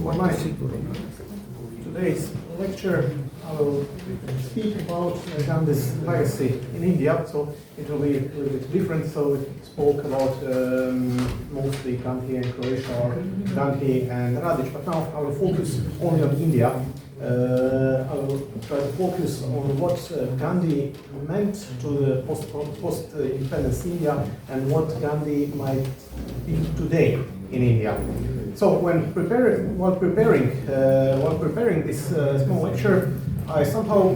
For my today's lecture, I will speak about Gandhi's legacy in India. So it will be a little bit different. So we spoke about mostly Gandhi and Croatia, or Gandhi and Radić, but now I will focus only on India. I will try to focus on what Gandhi meant to the post-independence India and what Gandhi might be today in India. So while preparing this small lecture, I somehow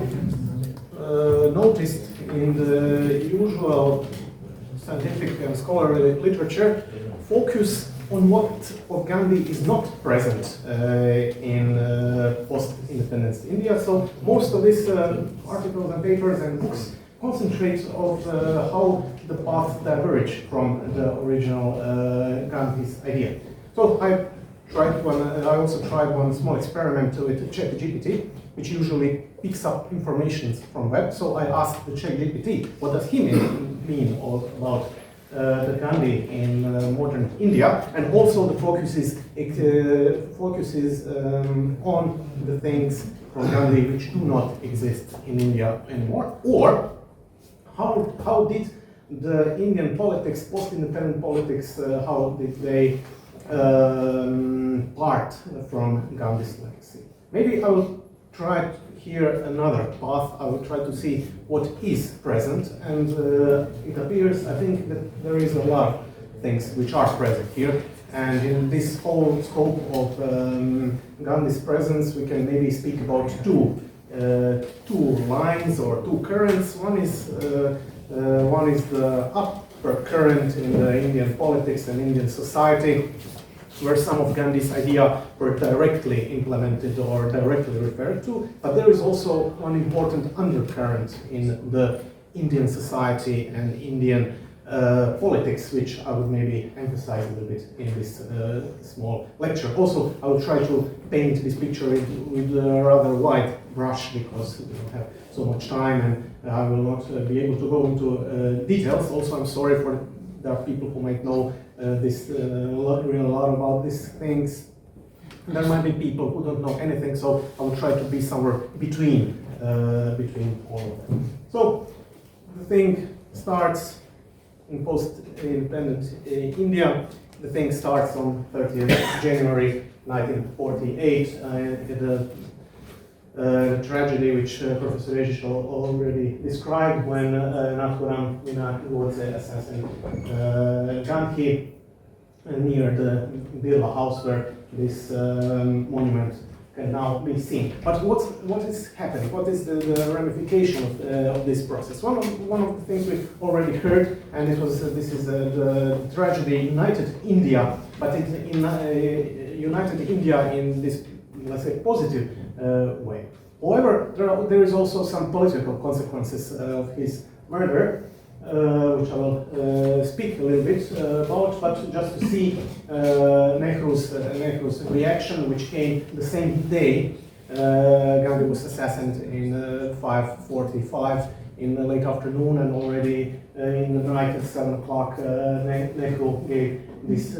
noticed in the usual scientific and scholarly literature focus on what of Gandhi is not present in post-independence India. So most of these articles and papers and books concentrate on how the path diverged from the original Gandhi's idea. So I also tried one small experiment with ChatGPT, which usually picks up information from web. So I asked the ChatGPT, what does he mean about the Gandhi in modern India, and also the focuses on the things from Gandhi which do not exist in India anymore, or how did the Indian politics, post-independent politics, how did they part from Gandhi's legacy. Maybe I will try here another path. I will try to see what is present, and it appears, I think, that there is a lot of things which are present here, and in this whole scope of Gandhi's presence we can maybe speak about two lines or two currents. One is the upper current in the Indian politics and Indian society, where some of Gandhi's ideas were directly implemented or directly referred to, but there is also one important undercurrent in the Indian society and Indian politics, which I would maybe emphasize a little bit in this small lecture. Also, I will try to paint this picture with a rather wide brush, because we don't have so much time and I will not be able to go into details. Also, I'm sorry for there are people who might know a lot about these things. There might be people who don't know anything, so I will try to be somewhere between all of them. So the thing starts in post-independent India. The thing starts on 30th January 1948. The tragedy which Professor Režić already described, when Nathuram was assassinated Gandhi near the Birla house where this monument can now be seen. But what is happening? What is the ramification of this process? One of the things we already heard, and it was this is the tragedy united India, but it united India in this, let's say, positive way. However, there is also some political consequences of his murder, which I will speak a little bit about, but just to see Nehru's reaction, which came the same day Gandhi was assassinated in 5:45 in the late afternoon, and already in the night at 7 o'clock Nehru gave this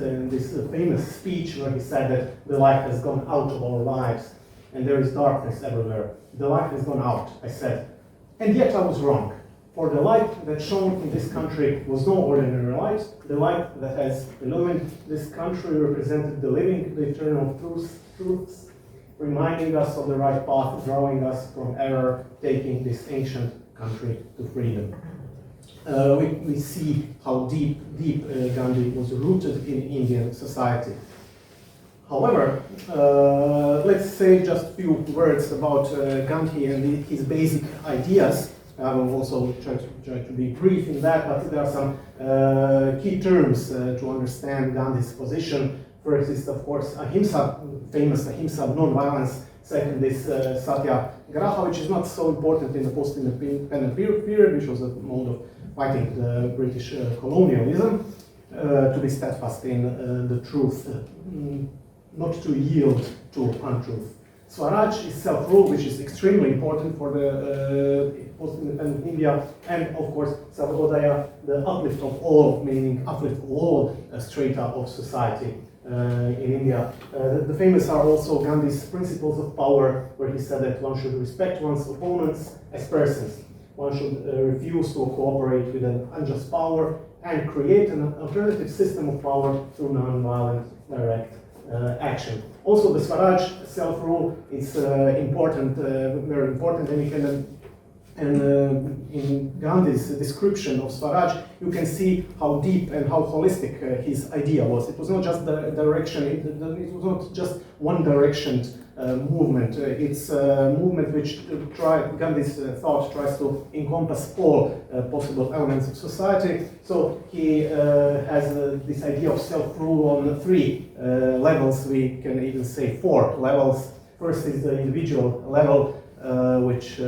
famous speech where he said that the light has gone out of our lives and there is darkness everywhere. The light has gone out, I said, and yet I was wrong. For the light that shone in this country was no ordinary light. The light that has illuminated this country represented the living, the eternal truths, reminding us of the right path, drawing us from error, taking this ancient country to freedom. We see how deep Gandhi was rooted in Indian society. However, let's say just a few words about Gandhi and his basic ideas. I will also try to be brief in that, but there are some key terms to understand Gandhi's position. First is, of course, ahimsa, famous ahimsa, non-violence. Second is satyagraha, which is not so important in the post-independent period, which was a mode of fighting the British colonialism, to be steadfast in the truth, not to yield to untruth. Swaraj is self-rule, which is extremely important for the post-independent India, and of course Sarvodaya, the uplift of all, meaning uplift all strata of society, in India. The famous are also Gandhi's principles of power, where he said that one should respect one's opponents as persons. One should refuse to cooperate with an unjust power and create an alternative system of power through non-violent direct action. Also, the Swaraj, self-rule, is important, very important, and in Gandhi's description of Swaraj, you can see how deep and how holistic his idea was. It was not just the direction, it was not just one direction movement. It's a movement which Gandhi's thought tries to encompass all possible elements of society. So he has this idea of self-rule on 3 levels, we can even say 4 levels. First is the individual level, which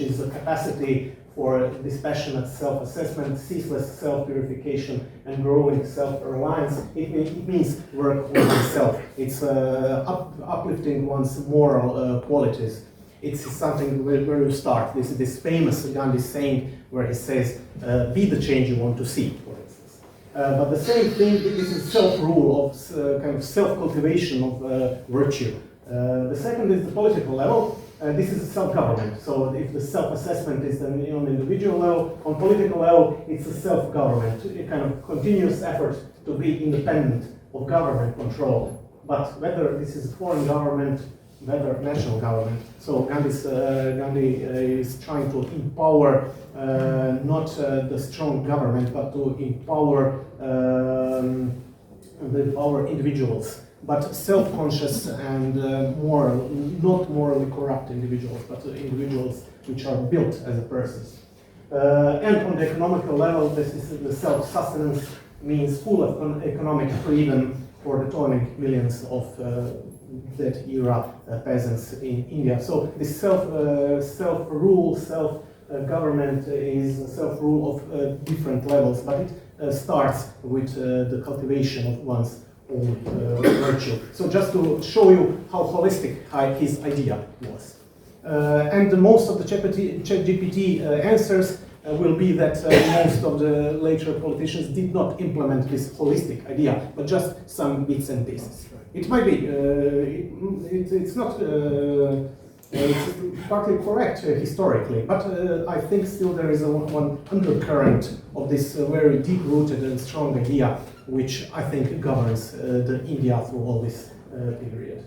is the capacity for dispassionate self-assessment, ceaseless self-purification, and growing self-reliance. It means work on oneself. It's uplifting one's moral qualities. It's something where you start. This is this famous Gandhi saying where he says, be the change you want to see, for instance. But the same thing, this is self-rule, of kind of self-cultivation of virtue. The second is the political level. This is self-government. So if the self-assessment is on individual level, on political level, it's a self-government, a kind of continuous effort to be independent of government control. But whether this is foreign government, whether national government. So Gandhi is trying to empower not the strong government, but to empower individuals. But self-conscious and not morally corrupt individuals, but individuals which are built as a persons. And on the economical level, this is the self-sustenance, means full of economic freedom for the toiling millions of that era peasants in India. So this self-rule, self-government is self-rule of different levels, but it starts with the cultivation of one's own virtue. So just to show you how holistic his idea was. And most of the ChatGPT answers will be that most of the later politicians did not implement this holistic idea, but just some bits and pieces. It might be, it's not, it's partly correct historically, but I think still there is one undercurrent of this very deep-rooted and strong idea, which I think governs the India through all this period.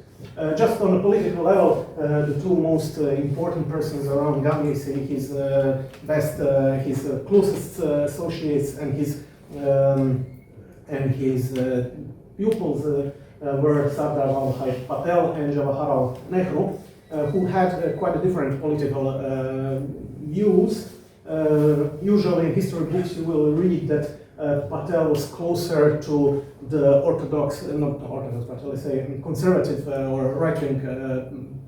Just on a political level, the 2 most important persons around Gandhi, his his closest associates and his pupils were Sardar Vallabhbhai Patel and Jawaharlal Nehru, who had quite a different political views. Usually in history books you will read that Patel was closer to the orthodox, not orthodox, but let's say conservative or right-wing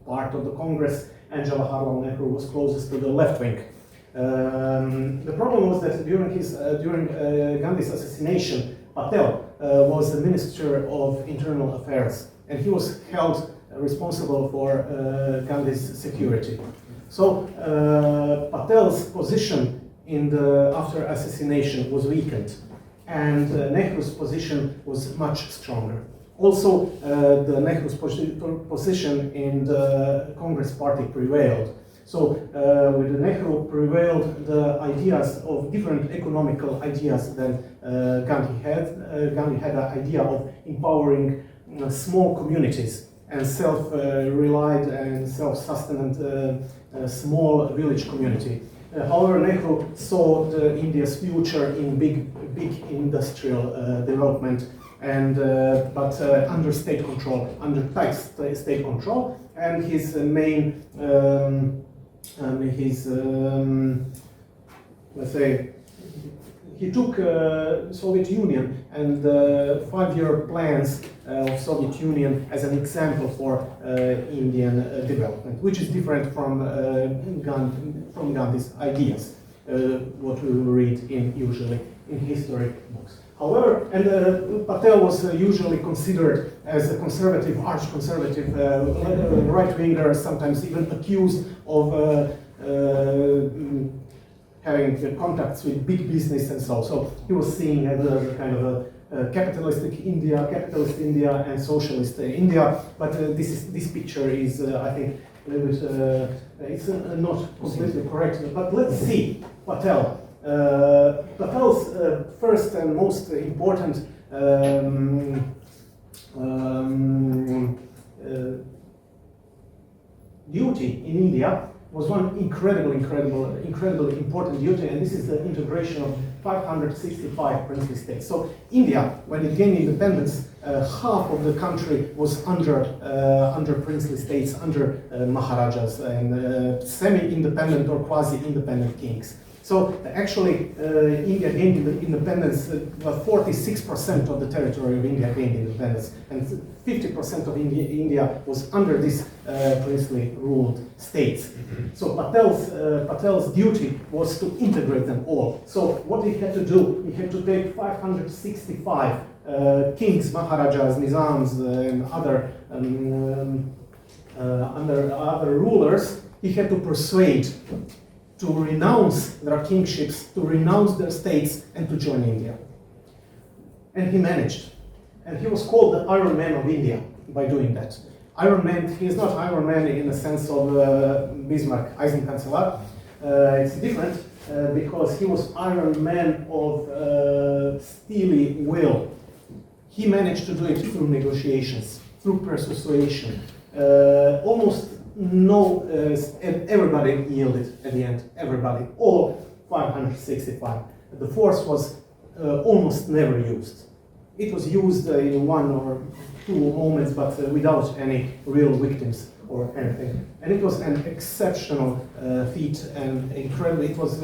part of the Congress, and Jawaharlal Nehru was closest to the left wing. The problem was that during Gandhi's assassination, Patel was the Minister of Internal Affairs, and he was held responsible for Gandhi's security. So Patel's position after assassination was weakened, and Nehru's position was much stronger. Also, the Nehru's position in the Congress party prevailed. So with the Nehru prevailed the ideas of different economical ideas than Gandhi had. Gandhi had an idea of empowering small communities and self-relied and self-sustained small village community. However, Nehru saw India's future in big industrial development, and but under state control, under tight state control, and his main let's say, he took Soviet Union and the 5-year plans of Soviet Union as an example for Indian development, which is different from Gandhi's ideas, what we will read usually in history books. However, and Patel was usually considered as a conservative, arch-conservative right-winger, sometimes even accused of having contacts with big business and so. So he was seen as a kind of capitalistic India, capitalist India, and socialist India. But this picture is, I think, a little bit, it's not completely correct. But let's see Patel. Patel's first and most important duty in India was one incredibly important duty, and this is the integration of 565 princely states. So India, when it gained independence, half of the country was under princely states, under maharajas and semi-independent or quasi-independent kings. So actually, India gained independence. 46% of the territory of India gained independence, and 50% of India was under these princely ruled states. So Patel's duty was to integrate them all. So what he had to do, he had to take 565 kings, maharajas, nizams, and other rulers. He had to persuade to renounce their kingships, to renounce their states, and to join India. And he managed. And he was called the Iron Man of India by doing that. Iron Man, he is not Iron Man in the sense of Bismarck, Eisenkanzler. It's different because he was Iron Man of steely will. He managed to do it through negotiations, through persuasion. Almost no, everybody yielded at the end, everybody, all 565. The force was almost never used. It was used in one or two moments, but without any real victims or anything. And it was an exceptional feat and incredible. It was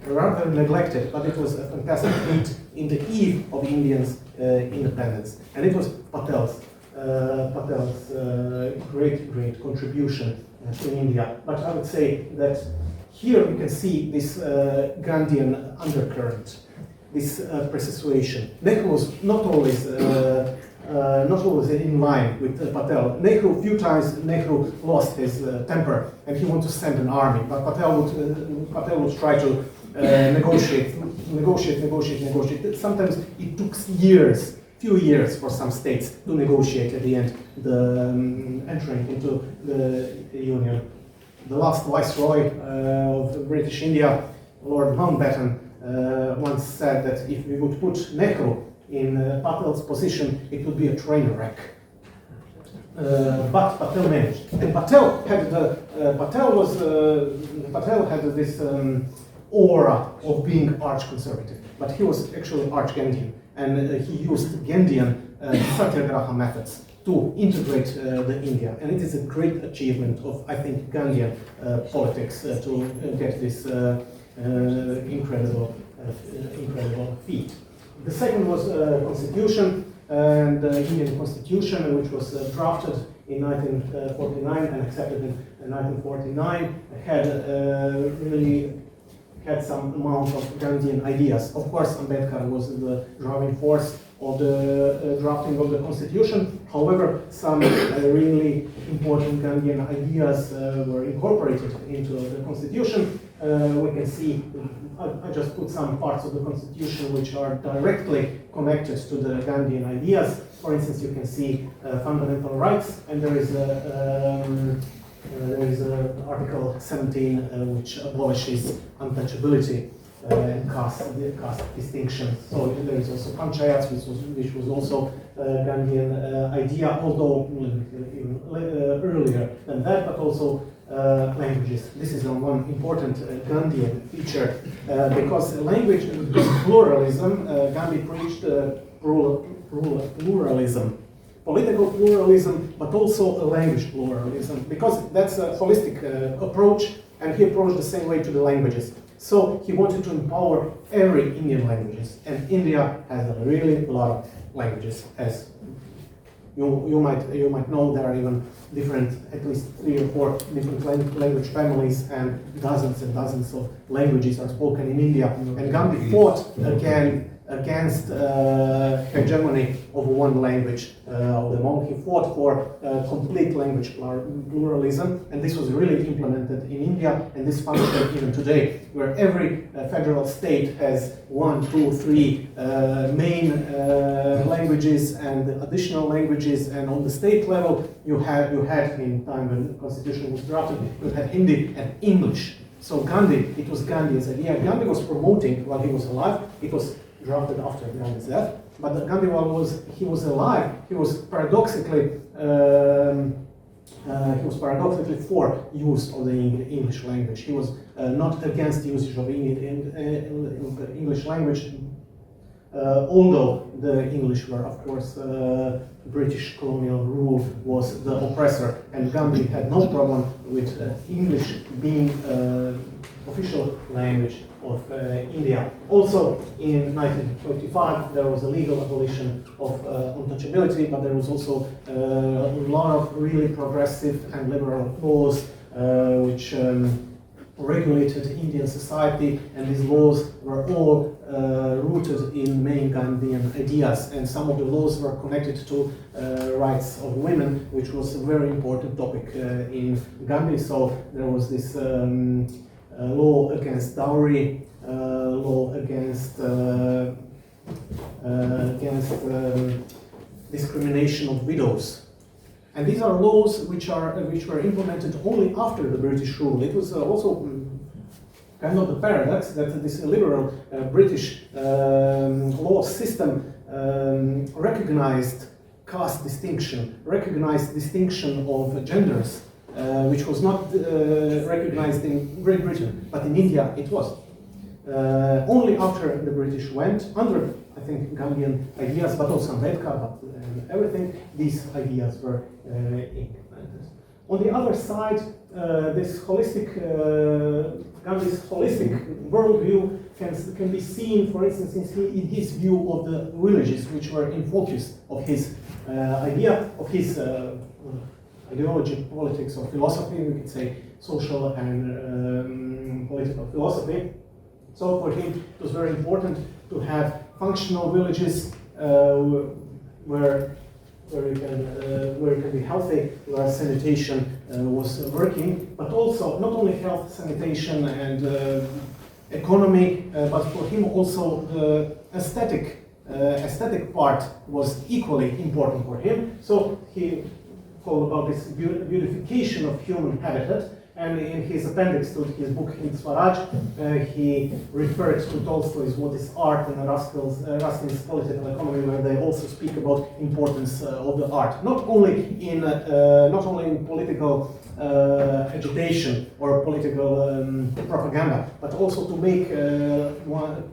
rather neglected, but it was a fantastic feat in the eve of Indians' independence. And it was Patel's great contribution to India. But I would say that here you can see this Gandhian undercurrent, this persuasion. Nehru was not always in line with Patel. Nehru, few times Nehru lost his temper and he wanted to send an army, but Patel would try to negotiate. Sometimes it took few years for some states to negotiate at the end, entering into the Union. The last viceroy of British India, Lord Mountbatten, once said that if we would put Nehru in Patel's position, it would be a train wreck. But Patel managed, and Patel had this aura of being arch-conservative, but he was actually arch-Gandhian, and he used Gandhian satyagraha methods to integrate the India, and it is a great achievement of, I think, Gandhian politics to get this incredible feat. The second was constitution, and the Indian constitution, which was drafted in 1949 and accepted in 1949, had some amount of Gandhian ideas. Of course, Ambedkar was the driving force of the drafting of the constitution. However, some really important Gandhian ideas were incorporated into the constitution. We can see, I just put some parts of the constitution which are directly connected to the Gandhian ideas. For instance, you can see fundamental rights, and there is Article 17 which abolishes untouchability and caste distinction. So there is also panchayats, which was also a Gandhian idea, although even earlier than that, but also languages. This is one important Gandhian feature because language pluralism, Gandhi preached pluralism. Political pluralism, but also a language pluralism, because that's a holistic approach, and he approached the same way to the languages. So he wanted to empower every Indian languages, and India has a really lot of languages. As you might know, there are even different, at least 3 or 4 different language families, and dozens of languages are spoken in India. And Gandhi fought against hegemony of one language of the monk. He fought for complete language pluralism, and this was really implemented in India, and this functions even today, where every federal state has 1, 2, 3 main languages and additional languages, and on the state level you had in time when the constitution was drafted, you had Hindi and English. So Gandhi, it was Gandhi's idea. Gandhi was promoting while he was alive. It was drafted after Gandhi's death. But Gandhi, while he was alive, he was paradoxically for use of the English language. He was not against usage of English language, although the English were, of course, British colonial rule was the oppressor, and Gandhi had no problem with English being official language of India. Also, in 1925, there was a legal abolition of untouchability, but there was also a lot of really progressive and liberal laws which regulated Indian society, and these laws were all rooted in main Gandhian ideas, and some of the laws were connected to rights of women, which was a very important topic in Gandhi. So there was this law against dowry, law against discrimination of widows. And these are laws which were implemented only after the British rule. It was also kind of the paradox that this liberal British law system recognized caste distinction, recognized distinction of genders, which was not recognized in Great Britain, but in India it was. Only after the British went, under, I think, Gandhian ideas, but also Ambedkar, but everything, these ideas were implemented. On the other side, this holistic, Gandhi's holistic worldview can be seen, for instance, in his view of the villages, which were in focus of his idea, of his ideology, politics, or philosophy, we could say social and political philosophy. So for him, it was very important to have functional villages where you can be healthy, where sanitation was working, but also not only health, sanitation, and economy, but for him also the aesthetic part was equally important for him. So he called about this beautification of human habitat. And in his appendix to his book Hind Swaraj, he referred to Tolstoy's What is Art and Ruskin's Political Economy, where they also speak about importance of the art, not only in political agitation or political propaganda, but also to make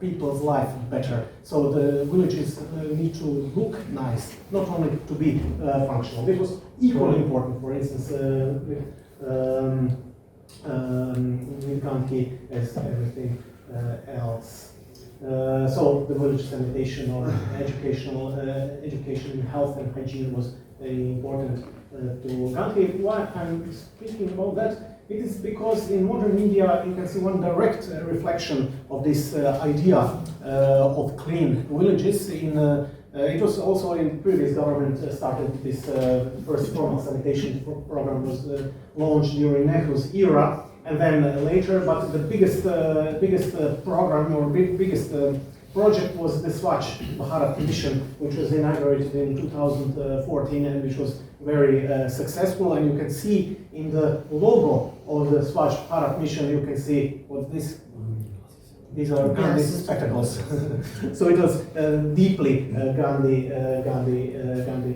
people's life better. So the villages need to look nice, not only to be functional. This was equally important, for instance, with Gandhi as everything else. So the village sanitation or education in health and hygiene was very important to Gandhi. Why I'm speaking about that? It is because in modern India you can see one direct reflection of this idea of clean villages. It was also in previous government started this first formal sanitation program was launched during Nehru's era, and then later. But the biggest program or biggest project was the Swachh Bharat mission, which was inaugurated in 2014 and which was very successful. And you can see in the logo of the Swachh Bharat mission, you can see what this. These are Gandhi's spectacles. So it was deeply Gandhi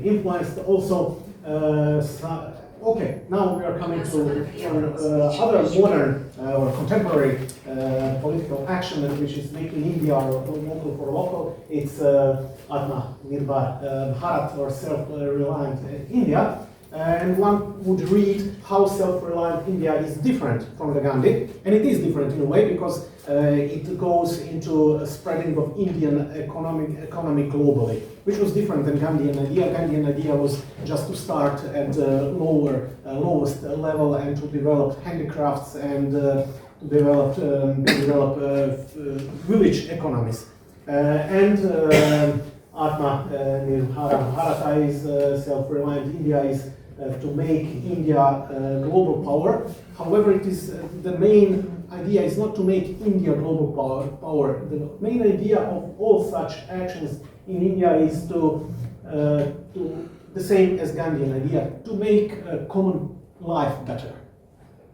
influenced. Also, okay, now we are coming to other modern or contemporary political action which is making India local for local. It's Atmanirbhar Bharat, or self-reliant India. And one would read how self-reliant India is different from the Gandhi, and it is different in a way because it goes into a spreading of Indian economy globally, which was different than Gandhian idea. Gandhian idea was just to start at the lowest level and to develop handicrafts and to develop village economies. And Atma Nirvana Bharata is self-reliant India is to make India a global power. However, it is the main idea is not to make India global power. The main idea of all such actions in India is to the same as Gandhian idea, to make common life better.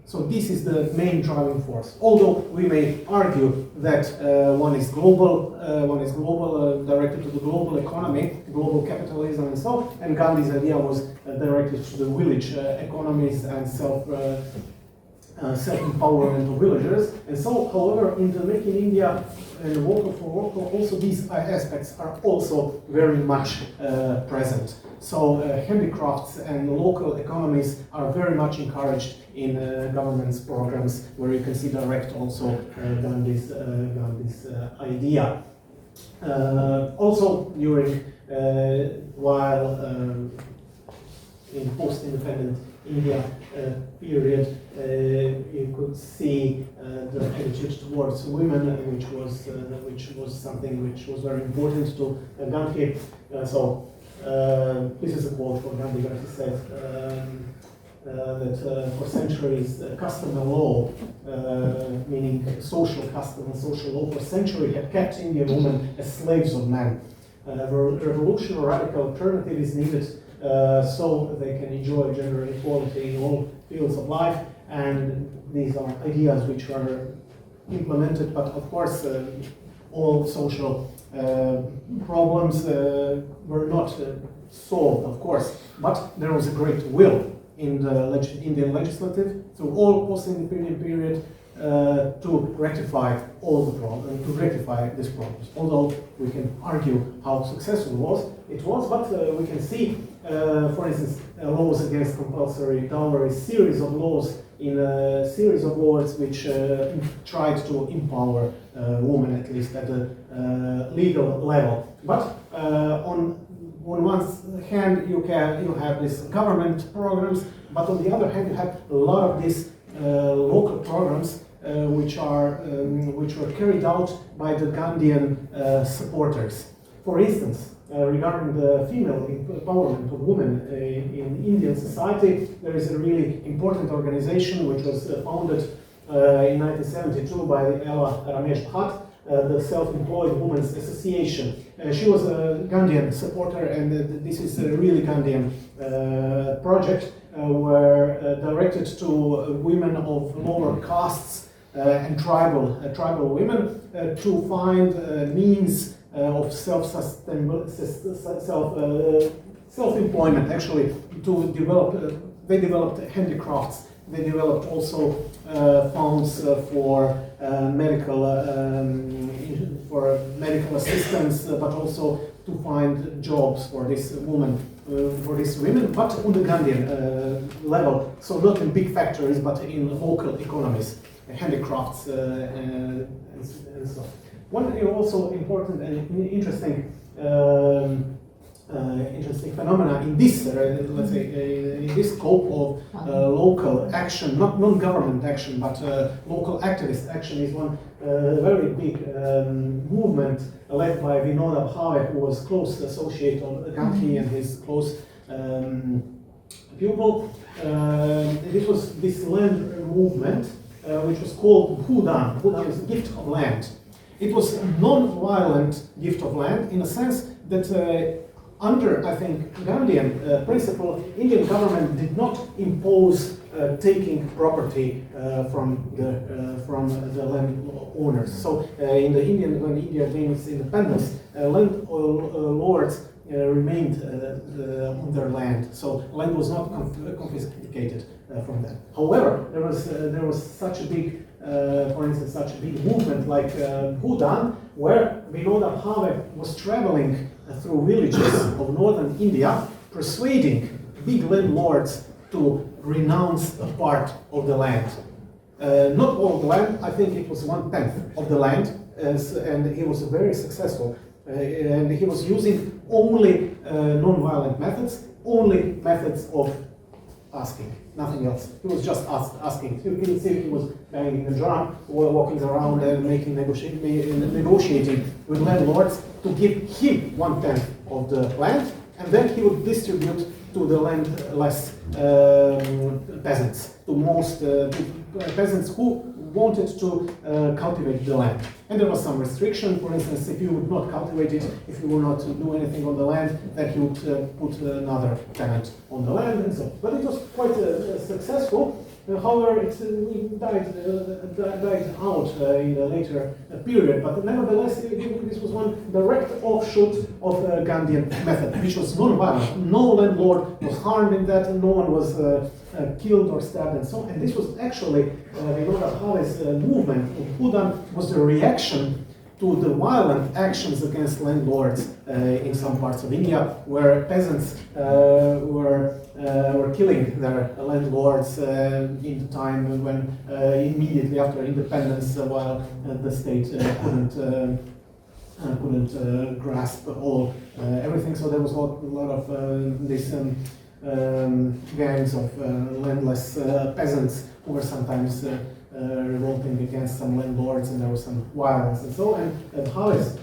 So this is the main driving force. Although we may argue that one is global, directed to the global economy, global capitalism and so on, and Gandhi's idea was directed to the village economies and self-empowerment of villagers. And so, however, in the Make in India and Vocal for Local, also these aspects are also very much present. So handicrafts and local economies are very much encouraged in government's programs, where you can see direct also Gandhi's idea. Also during, while in post-independent India period, you could see the attitude towards women, which was something which was very important to Gandhi. This is a quote from Gandhi, where he said that for centuries custom and law, meaning social custom and social law, for centuries had kept Indian women as slaves of men. A revolution or radical alternative is needed so they can enjoy gender equality in all fields of life, and these are ideas which are implemented, but of course all social problems were not solved, of course, but there was a great will in the Indian legislative through all post-independent period to rectify all the problems, to rectify these problems. Although we can argue how successful it was, but we can see, for instance, laws against compulsory dowry, series of laws in a series of laws which tried to empower women, at least at a legal level. But on one hand, you have these government programs, but on the other hand, you have a lot of these local programs which were carried out by the Gandhian supporters. For instance, regarding the female empowerment of women in Indian society, there is a really important organization which was founded in 1972 by Ella Ramesh Bhatt, the Self-Employed Women's Association. She was a Gandhian supporter, and this is a really Gandhian project were directed to women of lower castes and tribal women to find means of self-employment, actually, to develop. They developed handicrafts. They developed also funds for medical assistance, but also to find jobs for these women, but on the Gandhian level. So not in big factories, but in local economies, handicrafts, and so on. One also important and interesting phenomena in this, let's say, in this scope of local action, not non-government action, but local activist action, is one very big movement led by Vinoda Bhave, who was close associate of Gandhi and his close pupil. This was this land movement, which was called Bhudan. Bhudan is a gift of land. It was a non-violent gift of land in a sense that under, I think, Gandhian principle, Indian government did not impose taking property from the land owners. So when India gained its independence, land lords remained on their land. So land was not confiscated from them. However, there was such a big, for instance, such a big movement like Bhudan, where Vinoda Bhave was traveling through villages of northern India, persuading big landlords to renounce a part of the land. Not all of the land, I think it was 1/10 of the land, and he was very successful. And he was using only non-violent methods, only methods of asking, nothing else. He was just asking. You can see he was banging the drum, or walking around and negotiating with landlords to give him 1/10 of the land, and then he would distribute to the landless peasants, to most peasants who wanted to cultivate the land. And there was some restriction. For instance, if you would not cultivate it, if you would not do anything on the land, then he would put another tenant on the land and so on. But it was quite successful. However, it died out in the later period. But nevertheless, this was one direct offshoot of Gandhian method, which was non-violent. No landlord was harmed in that, and no one was killed or stabbed and so on. And this was actually, we know that Hale's movement of Hudan was the reaction to the violent actions against landlords in some parts of India, where peasants were killing their landlords in the time when immediately after independence, while the state couldn't grasp all everything. So there was a lot of these gangs of landless peasants who were sometimes revolting against some landlords, and there was some violence and so on. And Hale's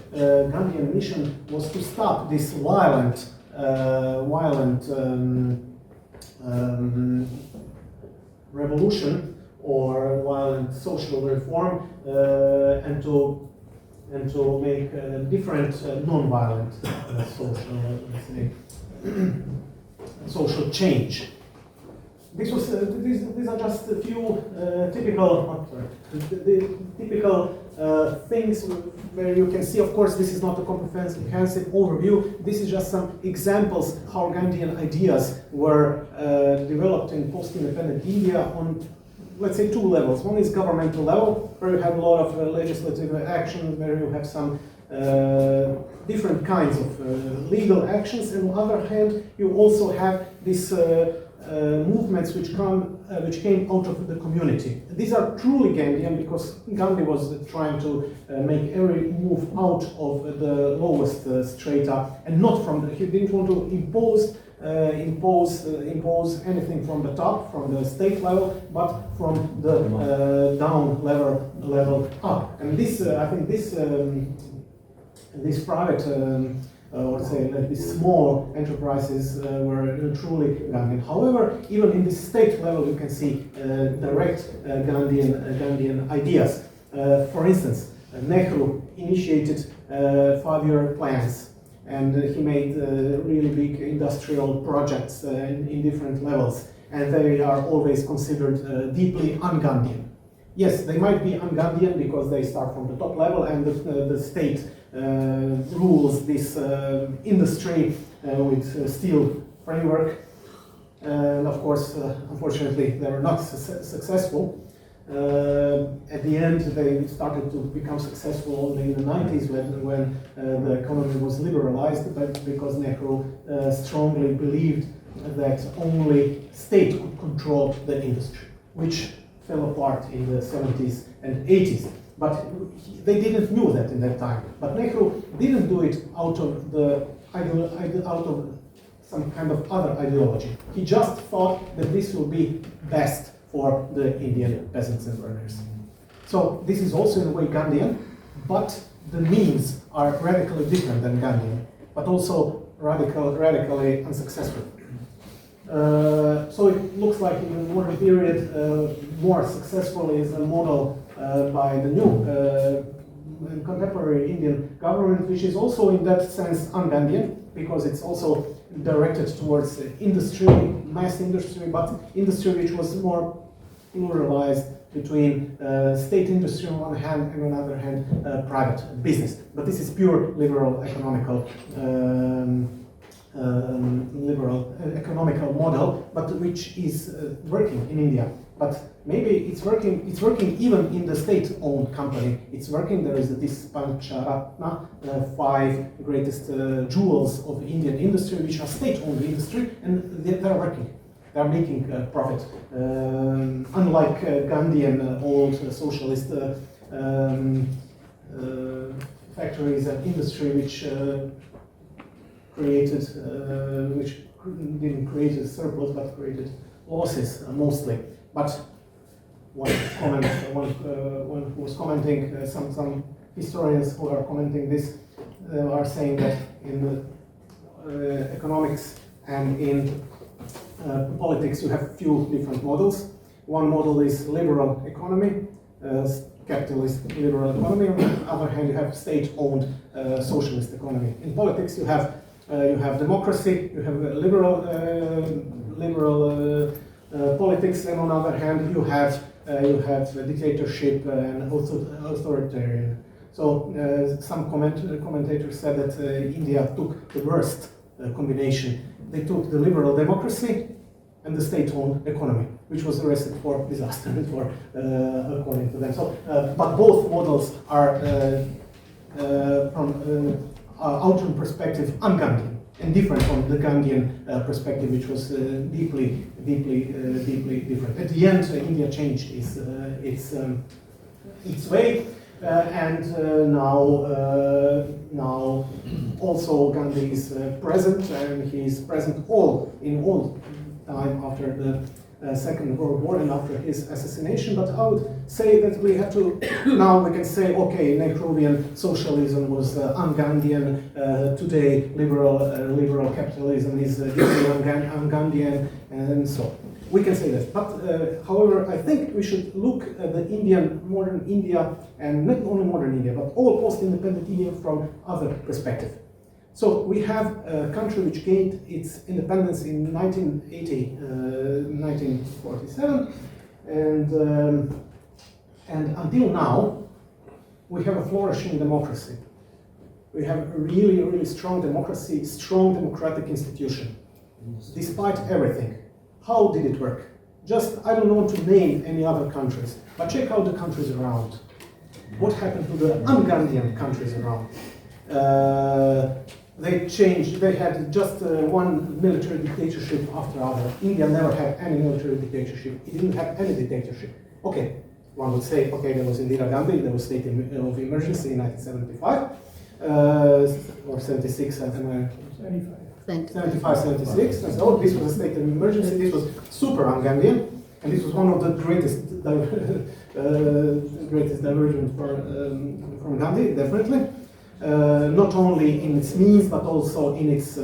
Gandhian mission was to stop this violent revolution or violent social reform, and to make different non-violent social change. These are just a few typical things where you can see. Of course, this is not a comprehensive overview. This is just some examples how Gandhian ideas were developed in post-independent India on, let's say, two levels. One is governmental level, where you have a lot of legislative action, where you have some different kinds of legal actions, and on the other hand, you also have these movements which came out of the community. These are truly Gandhian because Gandhi was trying to make every move out of the lowest strata, and not from he didn't want to impose anything from the top, from the state level, but from the down level up. And this, I think, this private, or say like these small enterprises were truly Gandhian. However, even in the state level, you can see direct Gandhian ideas. For instance, Nehru initiated 5-year plans, and he made really big industrial projects in different levels, and they are always considered deeply un-Gandhian. Yes, they might be un-Gandhian because they start from the top level, and the state rules this industry with steel framework. And of course, unfortunately, they were not successful. At the end, they started to become successful only in the 90s when the economy was liberalized, but because Nehru strongly believed that only state could control the industry, which fell apart in the 70s and 80s. But they didn't know that in that time. But Nehru didn't do it out of some kind of other ideology. He just thought that this will be best for the Indian peasants and workers. So this is also in a way Gandhian, but the means are radically different than Gandhian, but also radically unsuccessful. So it looks like in the modern period, more successful is a model by the new contemporary Indian government, which is also in that sense un-Gandhian, because it's also directed towards industry, mass industry, but industry which was more pluralized between state industry on one hand and on the other hand private business. But this is pure liberal economical model, but which is working in India. But maybe it's working even in the state-owned company. It's working. There is this Pancharatna, 5 greatest jewels of Indian industry, which are state-owned industry, and they are working. They are making profit. Unlike Gandhian old socialist factories and industry, which didn't create a surplus, but created losses mostly. But one who was commenting, some historians who are commenting this are saying that in economics and in politics you have few different models. One model is liberal economy, capitalist liberal economy. On the other hand, you have state-owned socialist economy. In politics, you have democracy, you have liberal politics, and on the other hand, you have dictatorship and authoritarian. So some commentators said that India took the worst combination. They took the liberal democracy and the state-owned economy, which was a recipe for disaster, according to them. So, but both models are, from outer perspective, un-Gandhian and different from the Gandhian perspective, which was deeply different. At the end, India changed its way, and now also Gandhi is present, and he is present in all time after the Second World War and after his assassination. But I would say that we have to, now we can say, okay, Nehruvian socialism was un-Gandhian, today liberal capitalism is deeply un-Gandhian, and so we can say that. But however, I think we should look at the modern India, and not only modern India, but all post-independent India from other perspective. So we have a country which gained its independence in 1947, and until now, we have a flourishing democracy. We have a really strong democracy, strong democratic institution, despite everything. How did it work? Just, I don't want to name any other countries, but check out the countries around. What happened to the un-Gandhian countries around? They changed, they had just one military dictatorship after other. India never had any military dictatorship. It didn't have any dictatorship. Okay, one would say, okay, there was Indira Gandhi, there was state of emergency in 1975, or 76, I don't know. 75, 76, and so this was a state of emergency. This was super un-Gandhian, and this was one of the greatest divergence from Gandhi, definitely. Not only in its means, but also in its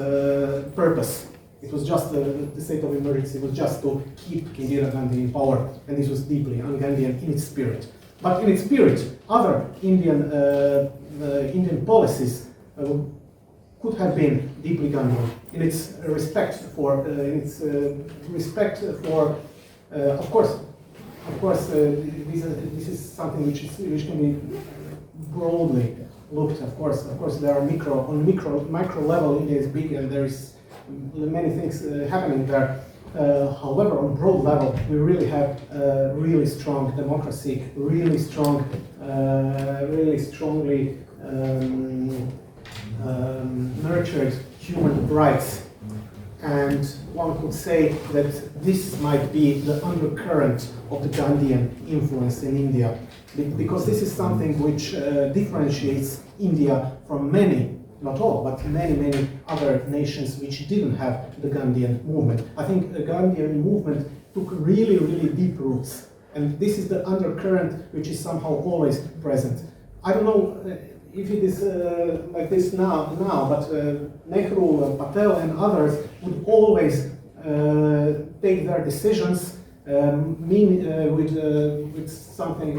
purpose. It was just the state of emergency was just to keep Indira Gandhi in power, and this was deeply un-Gandhian in its spirit. But in its spirit, other Indian policies could have been deeply Gandhian in its respect for, of course, this is something which can be broadly looked. Of course, there are micro level. India is big, and there is many things happening there. However, on broad level, we really have really strong democracy, really strongly nurtured human rights. And one could say that this might be the undercurrent of the Gandhian influence in India, because this is something which differentiates India from many, not all, but many other nations which didn't have the Gandhian movement. I think the Gandhian movement took really deep roots, and this is the undercurrent which is somehow always present. I don't know if it is like this now, but Nehru, Patel, and others would always take their decisions with something,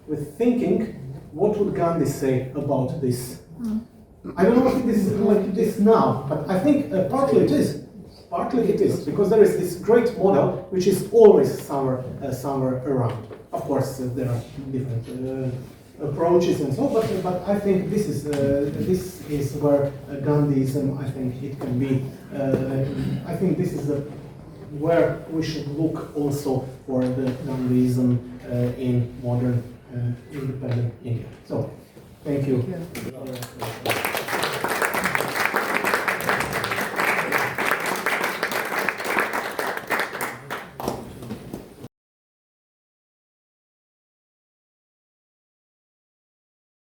with thinking. What would Gandhi say about this? I don't know if this is like this now, but I think partly it is. Partly it is, because there is this great model which is always somewhere around. Of course, there are different approaches and so, but I think this is where Gandhism, I think it can be. I think this is where we should look also for the Gandhism in modern independent India. So, thank you.